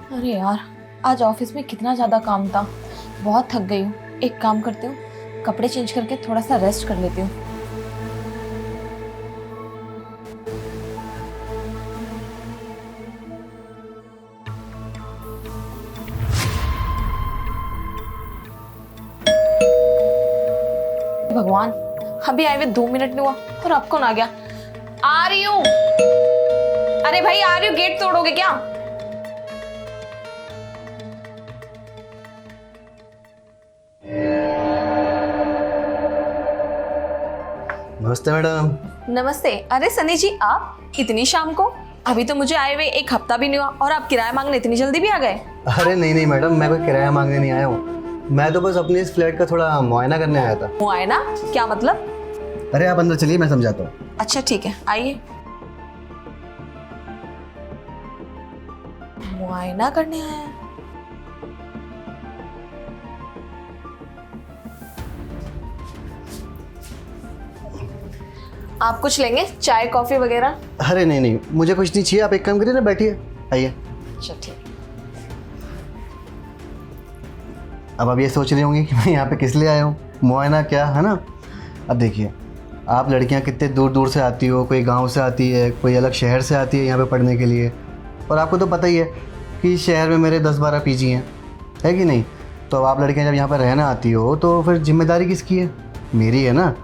अरे यार, आज ऑफिस में कितना ज़्यादा काम था, बहुत थक गई हूँ। एक काम करती हूँ, कपड़े चेंज करके थोड़ा सा रेस्ट कर लेती हूँ। भगवान, अभी आए हुए 2 मिनट नहीं हुआ और अब कौन आ गया। आ रही हूँ। अरे भाई आ रही हूँ, गेट तोड़ोगे क्या? नमस्ते मैडम। नमस्ते। अरे सनी जी, आप इतनी शाम को? अभी तो मुझे आए हुए 1 हफ्ता भी नहीं हुआ और आप किराया मांगने इतनी जल्दी भी आ गए? अरे नहीं मैडम, मैं कोई किराया मांगने नहीं आया हूँ। मैं तो बस अपने इस फ्लैट का थोड़ा मुआयना करने आया था। मुआयना? क्या मतलब? अरे आप अंदर चलिए, मैं समझाता हूँ। अच्छा ठीक है, आइए। मुआयना करने आया है? आप कुछ लेंगे, चाय कॉफी वगैरह? अरे नहीं, मुझे कुछ नहीं चाहिए। आप एक काम करिए ना, बैठिए, आइए। अच्छा ठीक। अब आप ये सोच रही होंगी कि मैं यहाँ पे किस लिए आया हूँ, मुआयना क्या, है ना। अब देखिए, आप लड़कियाँ कितने दूर दूर से आती हो, कोई गांव से आती है, कोई अलग शहर से आती है यहाँ पे पढ़ने के लिए। और आपको तो पता ही है कि शहर में मेरे 10-12 पीजी हैं, है कि नहीं। तो अब आप लड़कियाँ जब यहाँ पर रहना आती हो तो फिर जिम्मेदारी किसकी है? मेरी है ना।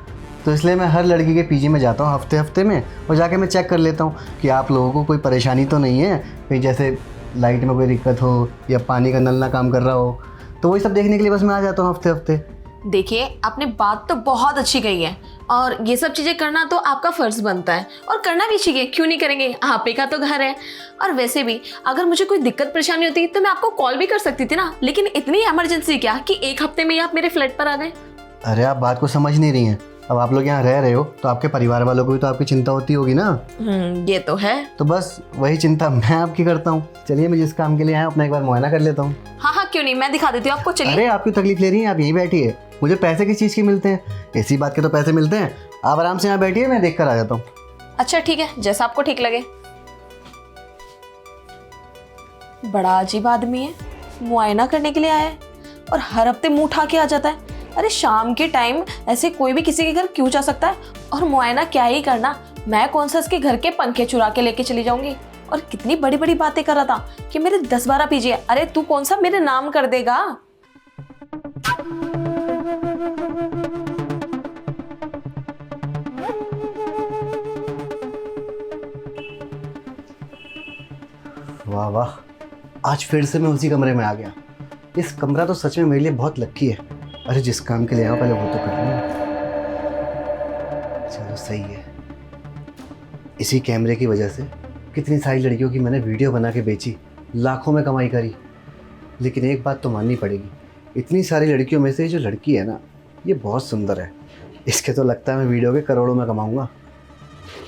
तो इसलिए मैं हर लड़की के पीजी में जाता हूँ हफ्ते में, और जाके मैं चेक कर लेता हूँ कि आप लोगों को कोई परेशानी तो नहीं है, कहीं जैसे लाइट में कोई दिक्कत हो या पानी का नल ना काम कर रहा हो। तो वही सब देखने के लिए बस मैं आ जाता हूँ हफ्ते। देखिए, आपने बात तो बहुत अच्छी कही है और ये सब चीजें करना तो आपका फर्ज बनता है और करना भी चाहिए, क्यों नहीं करेंगे, आप ही का तो घर है। और वैसे भी अगर मुझे कोई दिक्कत परेशानी होती तो मैं आपको कॉल भी कर सकती थी ना, लेकिन इतनी इमरजेंसी क्या कि 1 हफ्ते में ही आप मेरे फ्लैट पर आ गए। अरे आप बात को समझ नहीं रही हैं। अब आप लोग यहाँ रह रहे हो तो आपके परिवार वालों को भी तो आपकी चिंता होती होगी ना। ये तो है। तो बस वही चिंता मैं आपकी करता हूँ। चलिए, मैं जिस काम के लिए आया हूँ अपना एक बार मुआयना कर लेता हूँ। हाँ, क्यों नहीं, मैं दिखा देती हूँ आपको, चलिए। अरे आप क्यों तकलीफ ले रही हैं, आप यहीं बैठिए। मुझे पैसे किस चीज़ के मिलते हैं, इसी बात के तो पैसे मिलते हैं। आप आराम से यहाँ बैठिए, मैं देख कर आ जाता हूँ। अच्छा ठीक है, जैसा आपको ठीक लगे। बड़ा अजीब आदमी है, मुआयना करने के लिए आया है और हर हफ्ते मुंह उठा के आ जाता है। अरे शाम के टाइम ऐसे कोई भी किसी के घर क्यों जा सकता है? और मुआयना क्या ही करना, मैं कौन सा इसके घर के पंखे चुरा के लेके चली जाऊंगी। और कितनी बड़ी बड़ी बातें कर रहा था कि मेरे 10-12 पीजी है। अरे तू कौन सा मेरे नाम कर देगा? वाह वाह, आज फिर से मैं उसी कमरे में आ गया। इस कमरा तो सच में मेरे लिए बहुत लक्की है। अरे जिस काम के लिए आया पहले वो तो कर लूँ। चलो सही है। इसी कैमरे की वजह से कितनी सारी लड़कियों की मैंने वीडियो बना के बेची, लाखों में कमाई करी। लेकिन एक बात तो माननी पड़ेगी, इतनी सारी लड़कियों में से जो लड़की है ना, ये बहुत सुंदर है। इसके तो लगता है मैं वीडियो के करोड़ों में कमाऊँगा।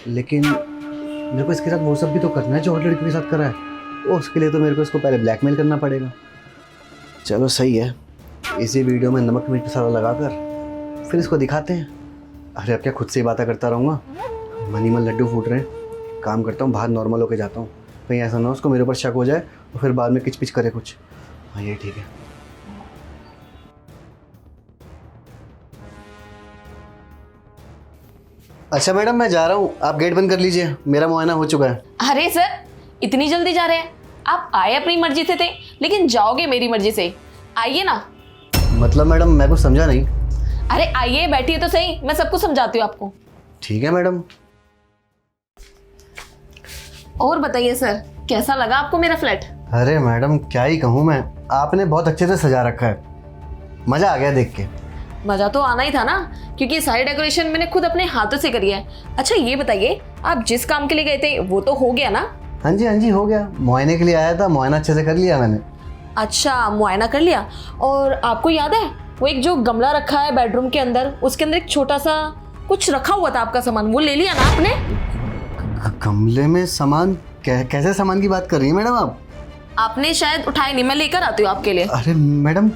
लेकिन मेरे को इसके साथ वो सब भी तो करना है जो और लड़कियों के साथ करा है। उसके लिए तो मेरे को इसको पहले ब्लैकमेल करना पड़ेगा। चलो सही है, इसी वीडियो में नमक मिर्च मसाला लगाकर फिर इसको दिखाते हैं। अरे अब क्या खुद से ही बातें करता रहूँगा, मनी में लड्डू फूट रहे हैं। काम करता हूँ, बाहर नॉर्मल होके जाता हूँ, कहीं ऐसा ना हो उसको मेरे ऊपर शक हो जाए और फिर बाद में किच करे कुछ। हाँ ये ठीक है। अच्छा मैडम, मैं जा रहा हूँ, आप गेट बंद कर लीजिए, मेरा मुआयना हो चुका है। अरे सर, इतनी जल्दी जा रहे हैं? आप आए अपनी मर्जी से थे, लेकिन जाओगे मेरी मर्जी से। आइए ना। मतलब मैडम, मैं कुछ समझा नहीं। अरे आइए, बैठिए तो सही, मैं सब कुछ समझाती हूँ आपको। ठीक है मैडम। और बताइए सर, कैसा लगा आपको मेरा फ्लैट? अरे मैडम क्या ही कहूँ मैं, आपने बहुत अच्छे से सजा रखा है, मज़ा आ गया देख के। मजा तो आना ही था ना, क्योंकि सारी डेकोरेशन मैंने खुद अपने हाथों से करी है। अच्छा ये बताइए, आप जिस काम के लिए गए थे वो तो हो गया ना? हाँ जी हो गया। मुआयने के लिए आया था, मुआयना अच्छे से कर लिया मैंने। अच्छा, मुआयना कर लिया। और आपको याद है वो एक जो गमला रखा है बेडरूम के अंदर, उसके अंदर एक छोटा सा कुछ रखा हुआ था आपका सामान, वो ले लिया ना आपने? गमले में सामान? कैसे सामान की बात कर रही हैं मैडम आप? आपने शायद उठाया नहीं, मैं लेकर आती हूँ आपके लिए। अरे मैडम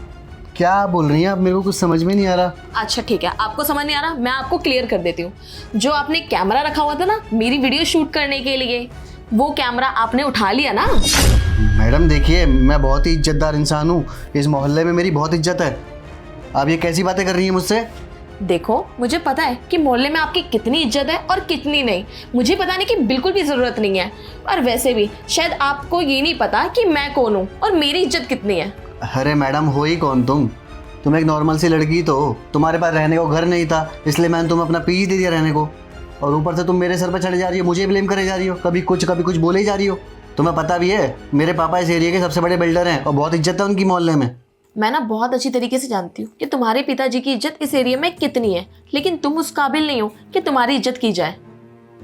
क्या बोल रही हैं आप, मेरे को कुछ समझ में नहीं आ रहा। अच्छा ठीक है, आपको समझ नहीं आ रहा, मैं आपको क्लियर कर देती हूँ। जो आपने कैमरा रखा हुआ था ना मेरी वीडियो शूट करने के लिए, वो कैमरा आपने उठा लिया ना। मैडम देखिए, मैं बहुत ही इज्जतदार इंसान हूँ, इस मोहल्ले में मेरी बहुत इज्जत है। आप ये कैसी बातें कर रही हैं मुझसे? देखो, मुझे पता है कि मोहल्ले में आपकी कितनी इज्जत है और कितनी नहीं। मुझे बताने की बिल्कुल भी जरूरत नहीं है। और वैसे भी शायद आपको ये नहीं पता कि मैं कौन हूँ और मेरी इज्जत कितनी है। अरे मैडम, हो ही कौन तुम एक नॉर्मल सी लड़की तो हो। तुम्हारे पास रहने को घर नहीं था, इसलिए मैंने तुम्हें अपना पीजी दे दिया रहने को। और ऊपर से तुम मेरे सर पर चढ़े जा रही हो, मुझे ब्लेम करे जा रही हो, कभी कुछ बोले ही जा रही हो। तुम्हें पता भी है मेरे पापा इस एरिया के सबसे बड़े बिल्डर हैं और बहुत इज्जत है उनकी मोहल्ले में। मैं ना बहुत अच्छी तरीके से जानती हूँ कि तुम्हारे पिताजी की इज्जत इस एरिया में कितनी है, लेकिन तुम उस काबिल नहीं हो कि तुम्हारी इज्जत की जाए।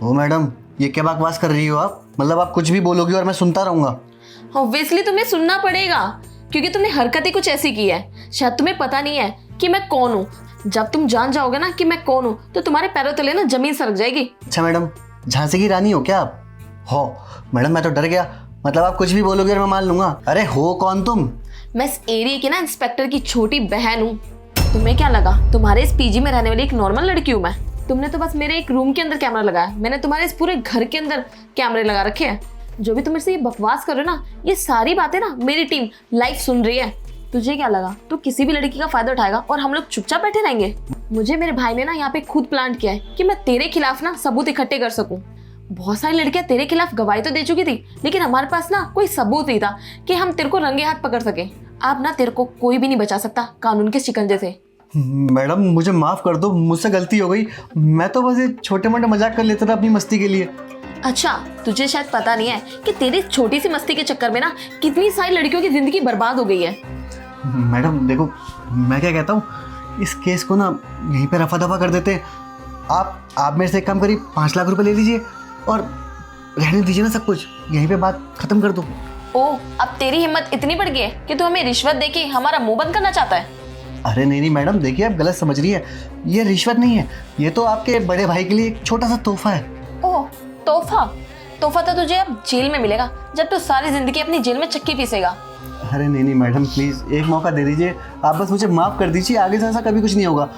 ओ मैडम, ये क्या बकवास कर रही हो आप? मतलब आप कुछ भी बोलोगी और मैं सुनता रहूंगा? ऑब्वियसली तुम्हें सुनना पड़ेगा, क्योंकि तुमने हरकतें कुछ ऐसी की है। शायद तुम्हें पता नहीं है कि मैं कौन हूँ। जब तुम जान जाओगे ना कि मैं कौन हूँ तो तुम्हारे पैरों तले ना जमीन सरक जाएगी। अच्छा मैडम, झांसी की रानी हो क्या आप? हो मैडम, मैं तो डर गया। मतलब आप कुछ भी बोलोगे और मैं मान लूंगा। अरे हो कौन तुम? मैं इस एरिया की ना इंस्पेक्टर की छोटी बहन हूँ। तुम्हें क्या लगा तुम्हारे इस पीजी में रहने वाली एक नॉर्मल लड़की हूँ मैं? तुमने तो बस मेरे एक रूम के अंदर कैमरा लगाया, मैंने तुम्हारे इस पूरे घर के अंदर कैमरे लगा रखे हैं। जो भी तुम मेरे से ये बकवास कर रहे हो ना, ये सारी बातें ना मेरी टीम लाइव सुन रही है। तुझे क्या लगा तू किसी भी लड़की का फायदा उठाएगा और हम लोग चुपचाप बैठे रहेंगे? मुझे मेरे भाई ने ना यहाँ पे खुद प्लान किया है कि मैं तेरे खिलाफ ना सबूत इकट्ठे कर सकूं। बहुत सारी लड़कियां तेरे खिलाफ गवाही तो दे चुकी थी, लेकिन हमारे पास ना कोई सबूत नहीं था कि हम तेरे को रंगे हाथ पकड़ सके। अब ना तेरे को कोई भी नहीं बचा सकता कानून के शिकंजे से। मैडम मुझे माफ कर दो, मुझसे गलती हो गई। मैं तो बस ये छोटे मोटे मजाक कर लेता था अपनी मस्ती के लिए। अच्छा, तुझे शायद पता नहीं है कि तेरी छोटी सी मस्ती के चक्कर में ना कितनी सारी लड़कियों की जिंदगी बर्बाद हो गई है। मैडम देखो, मैं क्या कहता हूँ, इस केस को ना यहीं पे रफा दफा कर देते हैं। आप मेरे से एक काम करिए, 5 लाख रुपए ले लीजिए और रहने दीजिए ना सब कुछ, यहीं पे बात खत्म कर दो। ओह, अब तेरी हिम्मत इतनी बढ़ गई है कि तू हमें रिश्वत देके हमारा मुंह बंद करना चाहता है? अरे नहीं मैडम, देखिए आप गलत समझ रही है। ये रिश्वत नहीं है, ये तो आपके बड़े भाई के लिए एक छोटा सा तोहफा है। ओह, तोहफा तो तुझे अब जेल में मिलेगा, जब तू सारी जिंदगी अपनी जेल में चक्की पीसेगा। अरे नहीं मैडम, प्लीज़ एक मौका दे दीजिए। आप बस मुझे माफ़ कर दीजिए, आगे से ऐसा कभी कुछ नहीं होगा।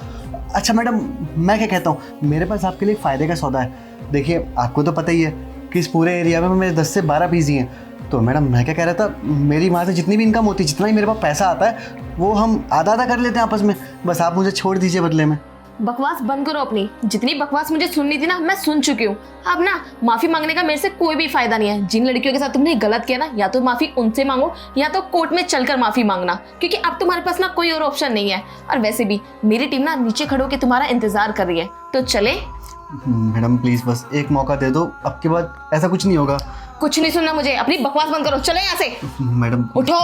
अच्छा मैडम, मैं क्या कहता हूँ, मेरे पास आपके लिए फ़ायदे का सौदा है। देखिए आपको तो पता ही है कि इस पूरे एरिया में मेरे 10 से 12 पीजी हैं। तो मैडम मैं क्या कह रहा था, मेरी वहाँ से जितनी भी इनकम होती है, जितना ही मेरे पास पैसा आता है, वो हम आधा आधा कर लेते हैं आपस में। बस आप मुझे छोड़ दीजिए बदले में। बकवास बंद करो अपनी। जितनी बकवास मुझे सुननी थी ना, मैं सुन चुकी हूँ। अब ना माफी मांगने का मेरे से कोई भी फायदा नहीं है। जिन लड़कियों के साथ तुमने गलत किया ना, या तो माफी उनसे मांगो या तो कोर्ट में चलकर माफी मांगना, क्योंकि अब तुम्हारे पास ना कोई और ऑप्शन नहीं है। और वैसे भी मेरी टीम ना नीचे खड़े होकर तुम्हारा इंतजार कर रही है, तो चले। मैडम प्लीज़ बस एक मौका दे दो, अब के बाद ऐसा कुछ नहीं होगा। कुछ नहीं सुनना मुझे, अपनी बकवास बंद करो, चले यहाँ से। मैडम उठो।